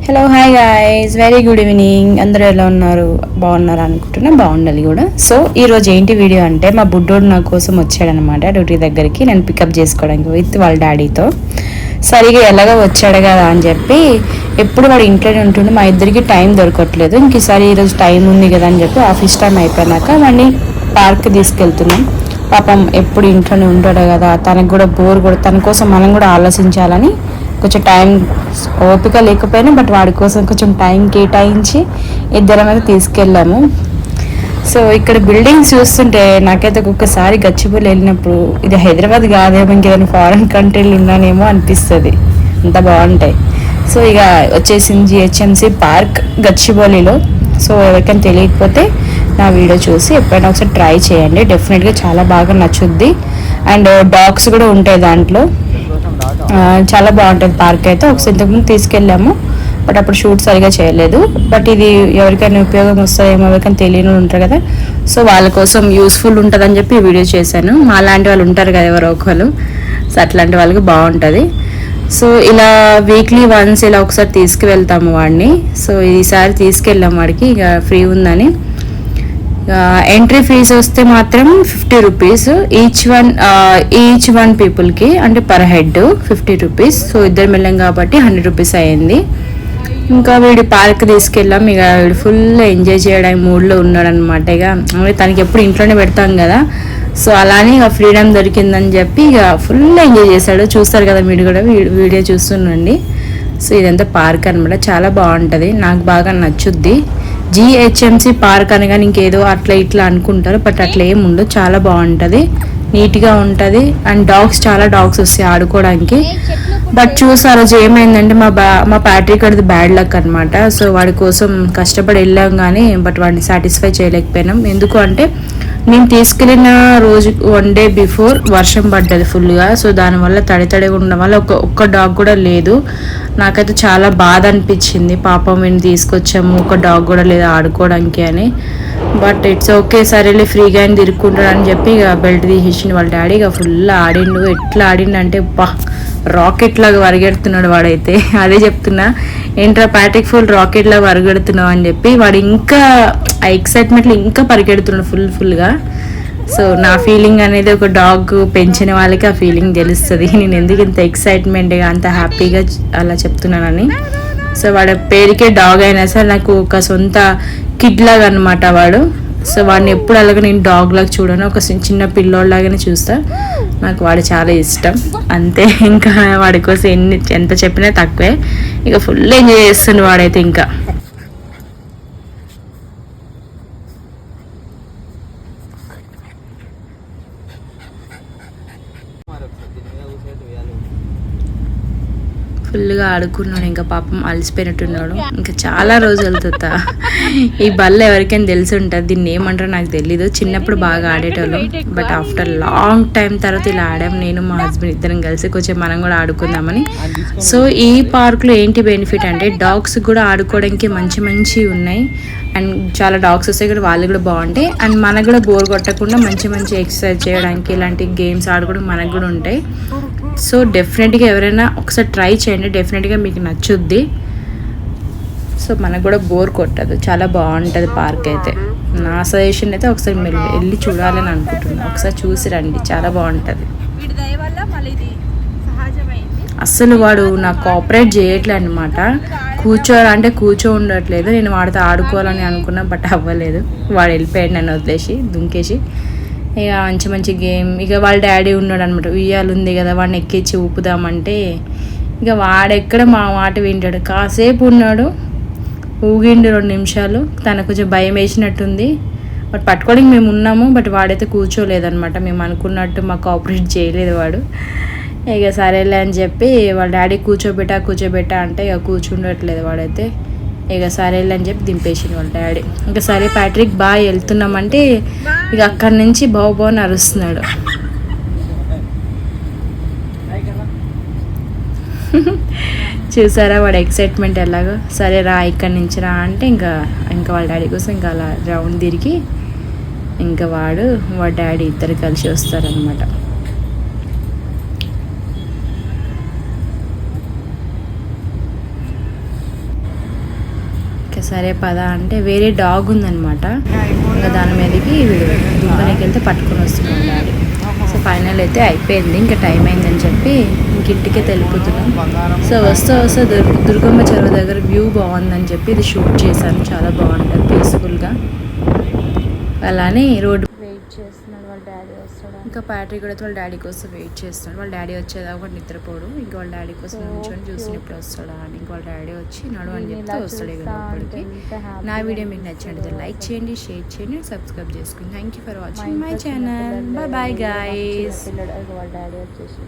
Hello hi guys, very good evening. అందరూ ఎలా ఉన్నారు? బాగున్నారు అనుకుంటున్నా, బాగుండాలి కూడా. సో ఈరోజు ఏంటి వీడియో అంటే, మా బుడ్డోడు నా కోసం వచ్చాడనమాట డ్యూటీ దగ్గరికి, నేను పికప్ చేసుకోవడానికి విత్ వాళ్ళ డాడీతో. సరిగా ఎలాగో వచ్చాడు కదా అని చెప్పి, ఎప్పుడు వాడు ఇంట్లోనే ఉంటుండే, మా ఇద్దరికి టైం దొరకట్లేదు. ఇంక ఈసారి ఈరోజు టైం ఉంది కదా అని చెప్పి ఆఫీస్ టైం అయిపోయినాక వాడిని పార్క్ తీసుకెళ్తున్నాం. పాపం ఎప్పుడు ఇంట్లోనే ఉంటాడు కదా, తనకు కూడా బోర్ కూడా, తన కోసం మనం కూడా ఆలోచించాలని కొంచెం టైం ఓపిక లేకపోయినా బట్ వాడి కోసం కొంచెం టైం కేటాయించి ఇద్దరం అయితే తీసుకెళ్ళాము. సో ఇక్కడ బిల్డింగ్స్ చూస్తుంటే నాకైతే ఒక్కొక్కసారి గచ్చిబౌలి వెళ్ళినప్పుడు ఇది హైదరాబాద్ కాదేమో, ఇంకేదైనా ఫారెన్ కంట్రీలు ఉన్నానేమో అనిపిస్తుంది, అంత బాగుంటాయి. సో ఇక వచ్చేసింది జిహెచ్ఎంసి పార్క్ గచ్చిబౌలిలో. సో ఎవరికైనా తెలియకపోతే నా వీడియో చూసి ఎప్పుడైనా ఒకసారి ట్రై చేయండి, డెఫినెట్గా చాలా బాగా నచ్చుద్ది. అండ్ డాగ్స్ కూడా ఉంటాయి దాంట్లో, చాలా బాగుంటుంది పార్క్ అయితే. ఒకసారి ఇంతకుముందు తీసుకెళ్ళాము బట్ అప్పుడు షూట్ సరిగా చేయలేదు. బట్ ఇది ఎవరికైనా ఉపయోగం వస్తుందేమో, ఎవరికైనా తెలియని ఉంటారు కదా, సో వాళ్ళ కోసం యూస్ఫుల్ ఉంటుందని చెప్పి ఈ వీడియో చేశాను. మా లాంటి వాళ్ళు ఉంటారు కదా ఎవరో ఒకరు, సో అట్లాంటి వాళ్ళకి బాగుంటుంది. సో ఇలా వీక్లీ వన్స్ ఇలా ఒకసారి తీసుకువెళ్తాము వాడిని. సో ఈసారి తీసుకెళ్ళాము వాడికి, ఇక ఫ్రీ ఉందని. ఎంట్రీ ఫీజు వస్తే మాత్రం 50 రూపీస్ ఈచ్ వన్ పీపుల్కి, అంటే పర్ హెడ్ 50 రూపీస్. సో ఇద్దరు వెళ్ళాం కాబట్టి 100 రూపీస్ అయ్యింది. ఇంకా వీడి పార్క్ తీసుకెళ్ళాం. ఇక వీడు ఫుల్ ఎంజాయ్ చేయడానికి మూడ్లో ఉన్నాడు అనమాట. ఇక తనకి ఎప్పుడు ఇంట్లోనే పెడతాం కదా, సో అలానే ఇక ఫ్రీడమ్ దొరికిందని చెప్పి ఇక ఫుల్ ఎంజాయ్ చేశాడు. చూస్తారు కదా మీరు కూడా వీడియో చూస్తుండండి. సో ఇదంతా పార్క్ అనమాట, చాలా బాగుంటుంది, నాకు బాగా నచ్చుద్ది. జిహెచ్ఎంసి పార్క్ అనగానే ఇంకేదో అట్లా ఇట్లా అనుకుంటారు, బట్ అట్లా ఏమి ఉండదు, చాలా బాగుంటుంది, నీట్గా ఉంటుంది. అండ్ చాలా డాగ్స్ వస్తాయి ఆడుకోవడానికి. బట్ చూసి ఆ రోజు ఏమైందంటే మా ప్యాట్రిక్ అది బ్యాడ్ లక్ అనమాట. సో వాడి కోసం కష్టపడి వెళ్ళాం కానీ బట్ వాడిని సాటిస్ఫై చేయలేకపోయినాం. ఎందుకు అంటే మేము తీసుకెళ్ళిన రోజు 1 డే బిఫోర్ వర్షం పడ్డది ఫుల్గా. సో దానివల్ల తడిగా ఉండడం వల్ల ఒక్క డాగ్ కూడా లేదు. నాకైతే చాలా బాధ అనిపించింది, పాపం మేము తీసుకొచ్చాము ఒక డాగ్ కూడా లేదు ఆడుకోవడానికి అని. బట్ ఇట్స్ ఓకే, సరేలే ఫ్రీగా ఆయన తిరుక్కుంటాడని చెప్పి ఇక బెల్ట్ తీసేసిండు వాళ్ళ డాడీ. ఇక ఫుల్ ఆడిండు, ఎట్లా ఆడిండంటే రాకెట్ లాగా పరిగెడుతున్నాడు వాడైతే. అదే చెప్తున్నా, ఏంట్రా ప్యాట్రిక్ ఫుల్ రాకెట్ లాగా పరిగెడుతున్నావు అని చెప్పి వాడు ఇంకా ఆ ఎక్సైట్మెంట్లో ఇంకా పరిగెడుతున్నాడు ఫుల్గా. సో నా ఫీలింగ్ అనేది ఒక డాగ్ పెంచిన వాళ్ళకి ఆ ఫీలింగ్ తెలుస్తుంది, నేను ఎందుకు ఇంత ఎక్సైట్మెంట్గా అంత హ్యాపీగా అలా చెప్తున్నానని. సో వాడి పేరుకే డాగ్ అయినా సరే నాకు ఒక సొంత కిడ్ లాగా అనమాట వాడు. సో వాడిని ఎప్పుడు అలాగే నేను డాగ్ లాగా చూడను, ఒక చిన్న పిల్లోడ్లాగానే చూస్తా. నాకు వాడు చాలా ఇష్టం అంతే. ఇంకా వాడి కోసం ఎంత చెప్పినా తక్కువే. ఇక ఫుల్ ఎంజాయ్ చేస్తుండు వాడైతే. ఇంకా ఫుల్గా ఆడుకున్నాడు. ఇంకా పాపం అలసిపోయినట్టున్నాడు. ఇంకా చాలా రోజులు తర్వాత ఈ బల్ల ఎవరికైనా తెలిసి ఉంటుంది, దీన్ని ఏమంటారో నాకు తెలీదు. చిన్నప్పుడు బాగా ఆడేటోళ్ళం, బట్ ఆఫ్టర్ లాంగ్ టైం తర్వాత ఇలా ఆడాం నేను మా హస్బెండ్ ఇద్దరం కలిసి, కొంచెం మనం కూడా ఆడుకుందామని. సో ఈ పార్క్లో ఏంటి బెనిఫిట్ అంటే డాగ్స్ కూడా ఆడుకోవడానికి మంచి ఉన్నాయి. అండ్ చాలా డాగ్స్ వస్తాయి కూడా, వాళ్ళు కూడా బాగుంటాయి. అండ్ మనకు కూడా బోర్ కొట్టకుండా మంచి ఎక్సర్సైజ్ చేయడానికి ఇలాంటి గేమ్స్ ఆడుకోవడం మనకు కూడా ఉంటాయి. సో డెఫినెట్గా ఎవరైనా ఒకసారి ట్రై చేయండి, డెఫినెట్గా మీకు నచ్చుద్ది. సో మనకు కూడా బోర్ కొట్టదు, చాలా బాగుంటుంది పార్క్ అయితే. నా సజెషన్ అయితే ఒకసారి మీరు వెళ్ళి చూడాలని అనుకుంటున్నాను, ఒకసారి చూసి రండి, చాలా బాగుంటుంది. అస్సలు వాడు నాకు కోఆపరేట్ చేయట్లే అనమాట, కూర్చో ఉండట్లేదు. నేను వాడితో ఆడుకోవాలని అనుకున్నా బట్ అవ్వలేదు. వాడు వెళ్ళిపోయాడు నన్ను వదిలేసి, దుంకేసి. ఇక మంచి గేమ్. ఇక వాళ్ళ డాడీ ఉన్నాడు అనమాట, ఉయ్యాలు ఉంది కదా, వాడిని ఎక్కించి ఊపుదామంటే ఇక వాడెక్కడ మా మాట వింటాడు. కాసేపు ఉన్నాడు, ఊగిండు 2 నిమిషాలు. తనకు కొంచెం భయం వేసినట్టుంది, బట్ పట్టుకోవడానికి మేము ఉన్నాము, బట్ వాడైతే కూర్చోలేదనమాట. మేము అనుకున్నట్టు మాకు కోఆపరేట్ చేయలేదు వాడు. ఇక సరేలే అని చెప్పి వాళ్ళ డాడీ కూర్చోబెట్టా అంటే ఇక కూర్చుండట్లేదు వాడైతే. ఇక సరేలే అని చెప్పి దింపేసింది వాళ్ళ డాడీ. ఇంకా సరే ప్యాట్రిక్ బాగా వెళ్తున్నామంటే ఇక అక్కడి నుంచి బావు అరుస్తున్నాడు. చూసారా వాడు ఎక్సైట్మెంట్ ఎలాగో. సరే రా ఇక్కడి నుంచి రా అంటే ఇంకా వాళ్ళ డాడీ కోసం ఇంకా అలా రౌండ్ తిరిగి ఇంకా వాళ్ళ డాడీ ఇద్దరు కలిసి వస్తారనమాట. సరే పదా అంటే వేరే డాగ్ ఉందన్నమాట, ఇంకా దాని మీదకి వీడు దుబ్బనికి వెళ్తే పట్టుకొని వస్తున్నాడు డాడీ. సో ఫైనల్ అయితే అయిపోయింది, ఇంకా టైం అయిందని చెప్పి ఇంక ఇంటికే వెళ్ళిపోతున్నాం. సో వస్తే దుర్గమ్మ చెరువు దగ్గర వ్యూ బాగుందని చెప్పి ఇది షూట్ చేశాను. చాలా బాగుంటుంది పీస్ఫుల్గా. అలానే రోడ్డు వెయిట్ చేస్తున్నాడు వాళ్ళ డాడీ వస్తాడు. ఇంకా ప్యాట్రిక్ కూడా వాళ్ళ డాడీ కోసం వెయిట్ చేస్తున్నాడు. వాళ్ళ డాడీ వచ్చేదాకా కూడా నిద్రపోడు. ఇంకా వాళ్ళ డాడీ కోసం నిల్చొని చూసిన ఇప్పుడు వస్తాడా అని. ఇంకా వాళ్ళ డాడీ వచ్చి నడు అని చెప్తే వస్తాడు ఇక లోపలికి. నా వీడియో మీకు నచ్చినట్టు లైక్ చేయండి, షేర్ చేయండి, సబ్స్క్రైబ్ చేసుకోండి. Thank you for watching my channel. Bye bye guys. వాళ్ళ డాడీ వచ్చేసి